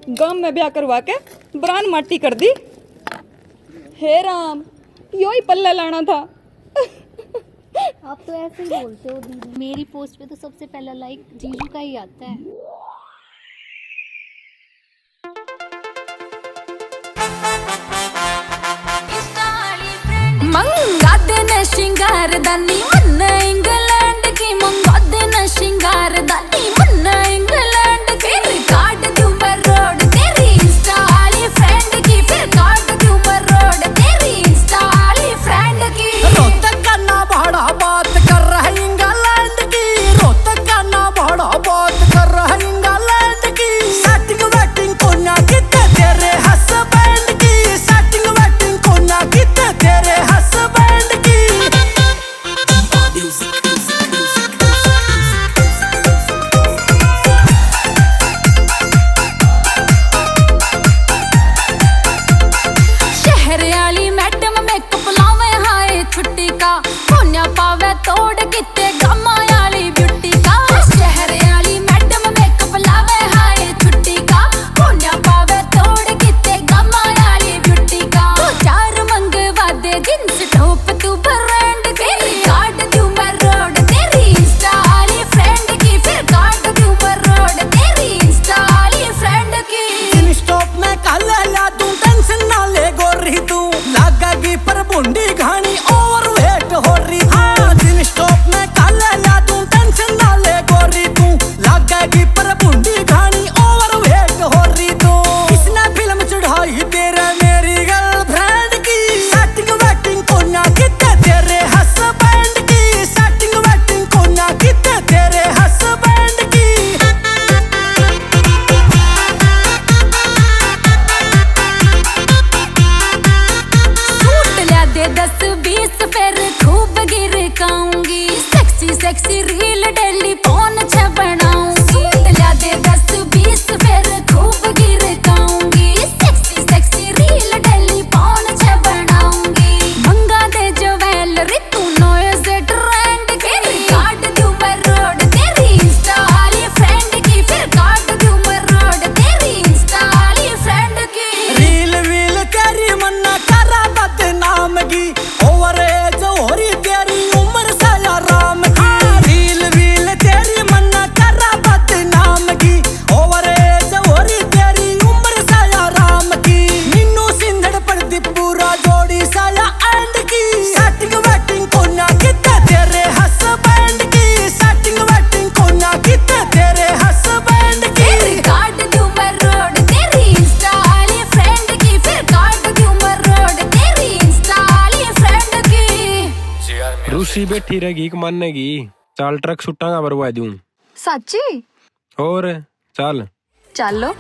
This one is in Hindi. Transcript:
गांव में ब्याह करवा के ब्रान माटी कर दी। हे राम, यो ही पल्ला लाना था। आप तो ऐसे ही बोलते हो दीदी। मेरी पोस्ट पे तो सबसे पहला लाइक जीजू का ही आता है। मंगा देना श्रृंगार दानी मन इंग्लैंड की, मंगा देना श्रृंगार दानी मन इंग्लैंड की। फिर काट दूं मैं रोड तेरी इंस्टा वाली फ्रेंड की, फिर काट दूं मैं रोड तेरी इंस्टा वाली फ्रेंड की। रोहतक का ना बड़ा बात कर रहा है इंग्लैंड की, रोहतक का ना बड़ा बात कर रहा है इंग्लैंड की। सेटिंग वेटिंग को ना कितने तेरे हस्बैंड की, सेटिंग वेटिंग को ना कितने तेरे हस्बैंड की। शहर वाली मैडम मेकअप लावे हाय छुट्टी का, कोन्या पावे तोड़ किते गामा वाली ब्यूटी का। शहर वाली मैडम मेकअप लावे हाय छुट्टी का, कोन्या पावे तोड़ किते गामा वाली ब्यूटी का। तू चार मंगवा दे जींस टॉप तू ब्रांड की, काट दूं मैं रोड तेरी इंस्टा वाली फ्रेंड की, फिर काट दूं मैं रोड तेरी इंस्टा वाली फ्रेंड की। इन स्टॉप में कल ला दूं, टेंशन ना ले गोरी तू, लागेगी पर बुंडी घानी ओवर वेट हो रही। हाँ दिन स्टॉप में कल ला दूं, टेंशन ना ले गोरी तू, लागेगी पर बुंडी घानी ओवर वेट हो रही तू। किसने फिल्म चढ़ाई तेरे मेरी गर्लफ्रेंड की, सेटिंग वेटिंग को ना कितने तेरे हस्बैंड की, सेटिंग वेटिंग को ना कितने तेरे हस्बैंड की। सूट ला दे 10-20 फिर खूब गिर काऊंगी, sexy sexy reel daily phone छ बनाऊंगी। सूट ला दे 10-20 फिर खूब गिर काऊंगी, sexy sexy reel daily phone छ बनाऊंगी। मंगा दे ज्वेलरी तू नोइज ट्रेंड की, फिर काट दूं मैं रोड तेरी इंस्टा वाली फ्रेंड की, फिर काट दूं मैं रोड तेरी इंस्टा वाली फ्रेंड की। रील वील तेरी मन्ना करा बदनाम की, ओवर एज हो रही तेरी उम्र साया राम की। रील वील तेरी मन्ना करा बदनाम की, ओवर एज हो रही तेरी उम्र साया राम की। नीनू सिंधड़ पड़ती पूरा जोड़ी साया एंड की, सेटिंग वेटिंग को ना कितने तेरे हस्बैंड की, सेटिंग वेटिंग को ना कितने तेरे हस्बैंड की। फिर काट दूं मैं रोड तेरी इंस्टा वाली फ्रेंड की, फिर काट दूं मैं रोड तेरी इंस्टा वाली फ्रेंड की। रूसी बैठी रहेगी कि मानेगी, चाल ट्रक सुट्टांगा बरवा दूं। सच्ची? और चल चलो।